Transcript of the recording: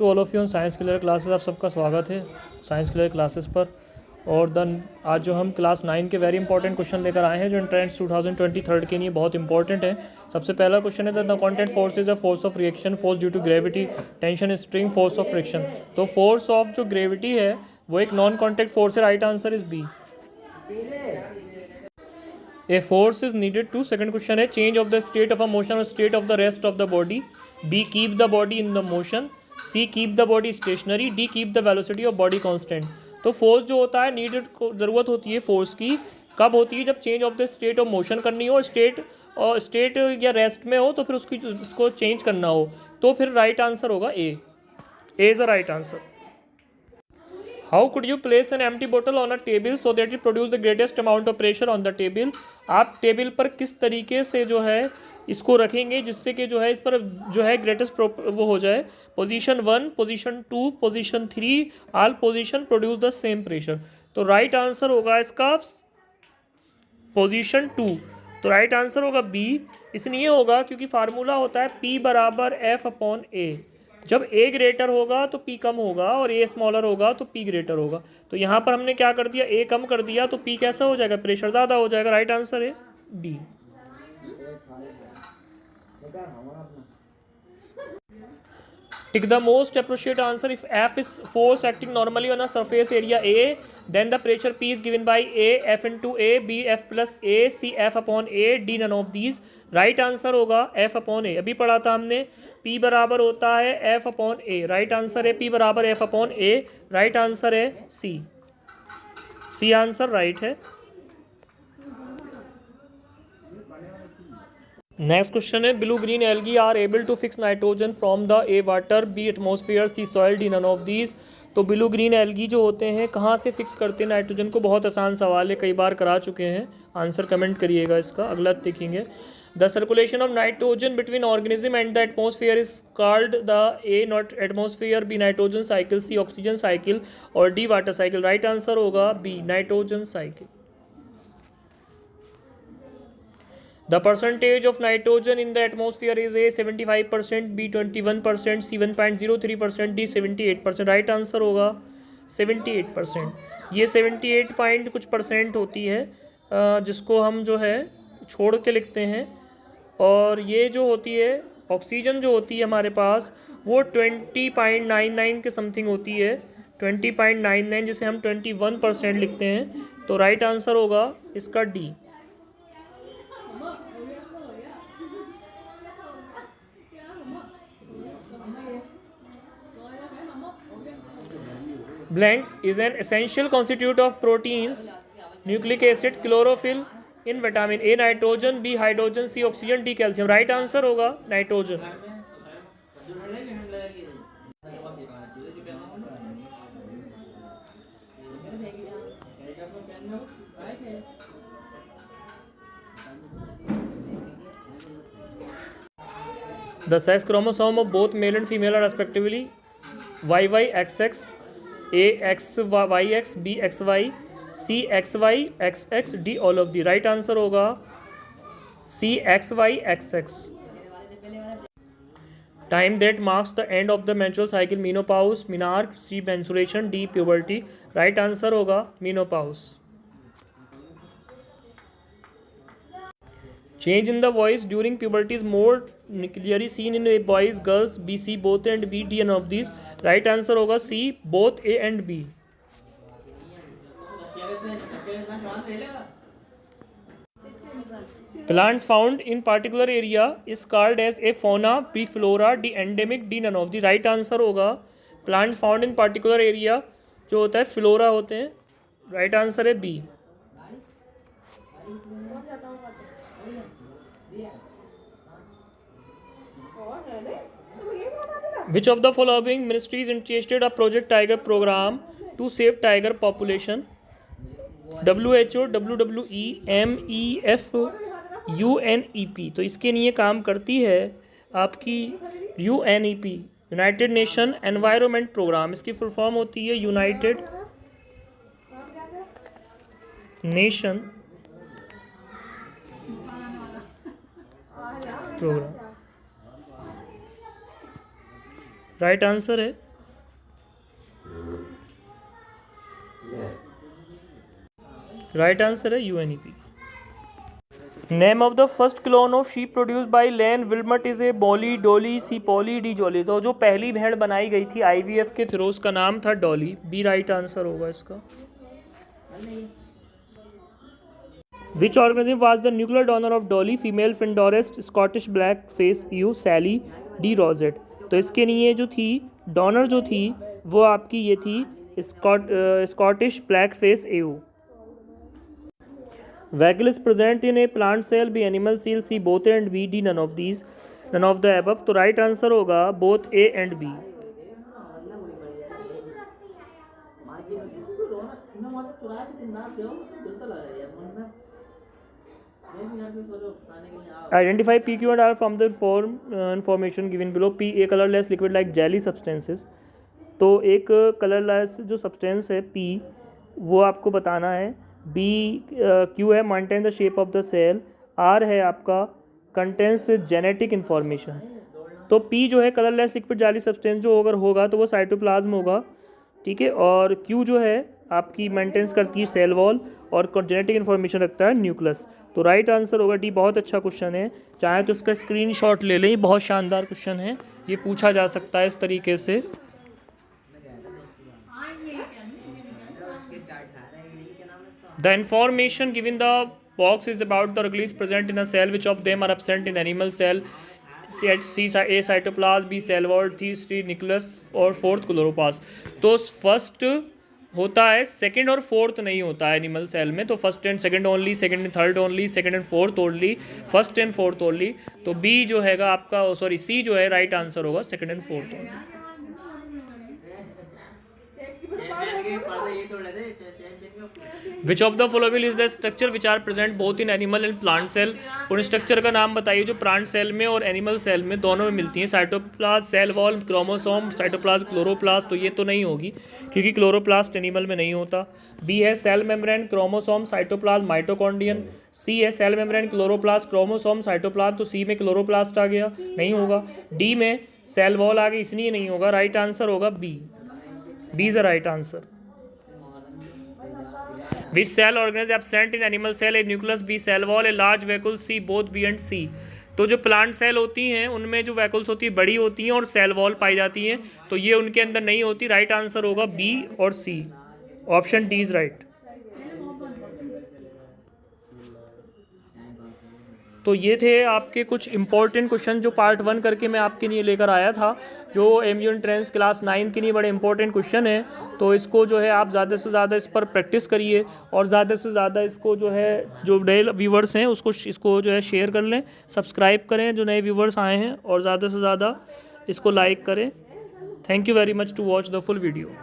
To all of you on science clear classes. आप सबका स्वागत है साइंस क्लियर क्लासेस पर। और देन आज जो हम क्लास 9 के वेरी इंपॉर्टेंट क्वेश्चन लेकर आए हैं जो एंट्रेंस 2023 के लिए बहुत इंपॉर्टेंट है। सबसे पहला क्वेश्चन है the contact force is a force of reaction, force due to gravity, tension, string, force of friction. तो फोर्स ऑफ जो ग्रेविटी है वो एक नॉन कॉन्टैक्ट फोर्स है। Right answer is B. A force is needed to, second question है change of the state of a motion और state of the rest of the body. B keep the body in the motion, C keep the body stationary, D keep the velocity of body constant. तो force जो होता है needed ज़रूरत होती है force की कब होती है, जब change of the state of motion करनी हो और स्टेट या रेस्ट में हो तो फिर उसको चेंज करना हो। तो फिर राइट आंसर होगा A is the right answer. How could you place an empty बोतल on a table so that it produce the greatest amount of pressure on the table. आप टेबल पर किस तरीके से जो है इसको रखेंगे जिससे कि जो है इस पर जो है ग्रेटेस्ट वो हो जाए। Position 1, position 2, position 3, all position produce the same pressure. तो राइट आंसर होगा इसका पोजीशन 2। तो राइट आंसर होगा बी। इसलिए होगा क्योंकि फार्मूला होता है P बराबर F अपॉन A। जब A ग्रेटर होगा तो P कम होगा और A स्मॉलर होगा तो P ग्रेटर होगा। तो यहाँ पर हमने क्या कर दिया, A कम कर दिया तो P कैसा हो जाएगा, प्रेशर ज़्यादा हो जाएगा। राइट आंसर है B. Tick the most appropriate answer. If F is force acting normally on a surface area A, then the pressure P is given by A, F into A, B F plus A, C F upon A, D none of these. Right answer होगा F upon A। अभी पढ़ा था हमने P बराबर होता है F upon A। Right answer है P बराबर F upon A। Right answer है C। C आंसर राइट है। नेक्स्ट क्वेश्चन है blue green algae are able to fix nitrogen from the A water, B atmosphere, C soil, D none of these. तो blue green algae जो होते हैं कहाँ से fix करते हैं नाइट्रोजन को, बहुत आसान सवाल है, कई बार करा चुके हैं। आंसर कमेंट करिएगा इसका, अगला देखेंगे। The circulation of nitrogen between organism and the atmosphere is called the A not atmosphere, B nitrogen cycle, C oxygen cycle और D water cycle. Right answer होगा B nitrogen cycle. The percentage of nitrogen in the atmosphere is A 75%, B 21%, C 1.03%, D 78%। Right answer होगा 78%। ये 78 point कुछ percent होती है जिसको हम जो है छोड़ के लिखते हैं। और ये जो होती है ऑक्सीजन जो होती है हमारे पास वो 20.99 के समथिंग होती है, 20.99 जिसे हम 21% लिखते हैं। तो राइट आंसर होगा इसका D. Blank is an essential constituent of proteins, nucleic acid, chlorophyll in vitamin A nitrogen, B hydrogen, C oxygen, D calcium। Right answer होगा nitrogen. The sex chromosome of both male and female are respectively YYXX, AXYX, BXY, CXYXX, D all of the। Right answer होगा CXYXX। Time that marks the end of the menstrual cycle, menopause, menarche, C menstruation, D puberty। Right answer होगा menopause। Change in the voice during puberty is more clearly seen in boys, girls, B, C both and B, D none of these। Right answer होगा C both A and B। Plants found in particular area is called as A fauna, B flora, D endemic, D none of the। Right answer होगा plant found in particular area जो होता है flora होते हैं। Right answer है B. Which of the following ministries initiated a Project Tiger program to save tiger population? WHO, WWE, MEF, UNEP। तो इसके लिए काम करती है आपकी UNEP, United Nation Environment Programme. इसकी फुल फॉर्म होती है United Nation Programme. Right answer है राइट आंसर है UNEP। Name of the first clone of sheep produced by Ian Wilmut is A Bolly, Dolly, C Polly, D Jolly. तो जो पहली भेड़ बनाई गई थी IVF के थ्रू उसका नाम था डॉली। बी राइट आंसर होगा इसका। Which organism was the nuclear donor of Dolly? Female Finn Dorset, Scottish black face ewe, Sally, D Rosette. तो इसके लिए जो थी डोनर जो थी वो आपकी ये थी Scottish black face AU. Vacuole is present in a plant cell, B animal cell, C both A and B, D none of these, none of the above। तो राइट आंसर होगा both A and B। Identify P, Q and R from the information given below। P a colorless liquid like jelly substances। तो एक colourless जो substance है P वो आपको बताना है। बी क्यू है maintain the shape of the cell. R है आपका कंटेंस जेनेटिक इन्फॉर्मेशन। तो पी जो है कलरलेस लिक्विड जाली सब्सटेंस जो अगर होगा तो वो साइटोप्लाज्म होगा, ठीक है। और क्यू जो है आपकी मेंटेन्स करती है सेल वॉल और जेनेटिक इन्फॉर्मेशन रखता है न्यूक्लियस। तो राइट आंसर होगा डी। बहुत अच्छा क्वेश्चन है, चाहे तो इसका स्क्रीनशॉट ले लें, बहुत शानदार क्वेश्चन है, ये पूछा जा सकता है इस तरीके से। The information given the box is about the organelles present in a cell. Which of them are absent in animal cell? C A cytoplasm, B cell wall, C nucleus और फोर्थ क्लोरोप्लास्ट। तो first होता है, second और fourth नहीं होता है animal cell में। तो first and second only, second and third only, second and fourth only, first and fourth only. तो बी जो हैगा आपका सॉरी सी जो है राइट आंसर होगा second and fourth only. Which of the following is the structure which are present both in animal and plant cell? उन structure का नाम बताइए जो प्लांट सेल में और एनिमल सेल में दोनों में मिलती हैं। Cytoplasm, cell wall, chromosome, cytoplasm, chloroplast. तो ये तो नहीं होगी क्योंकि क्लोरोप्लास्ट एनिमल में नहीं होता। बी है cell membrane, chromosome, cytoplasm, mitochondrion. C है cell membrane, chloroplast, chromosome, cytoplasm. तो सी में क्लोरोप्लास्ट आ गया, नहीं होगा। डी में सेल वॉल आ गई, इसलिए नहीं होगा। राइट आंसर होगा B. B is the right answer. Which cell organism absent in animal cell? A nucleus, B cell wall, A large vacuole, C both B and C। तो जो plant cell होती हैं उनमें जो वैक्यूल्स होती है बड़ी होती हैं और सेल वॉल पाई जाती हैं, तो ये उनके अंदर नहीं होती। राइट आंसर होगा बी और C. Option D is right. तो ये थे आपके कुछ इंपॉर्टेंट क्वेश्चन जो पार्ट 1 करके मैं आपके लिए लेकर आया था, जो MU एंट्रेंस क्लास 9 के लिए बड़े इंपॉर्टेंट क्वेश्चन है। तो इसको जो है आप ज़्यादा से ज़्यादा इस पर प्रैक्टिस करिए और ज़्यादा से ज़्यादा इसको जो है जो नए व्यूवर्स हैं इसको जो है शेयर कर लें, सब्सक्राइब करें जो नए व्यूवर्स आए हैं, और ज़्यादा से ज़्यादा इसको लाइक करें। Thank you very much to watch the full video.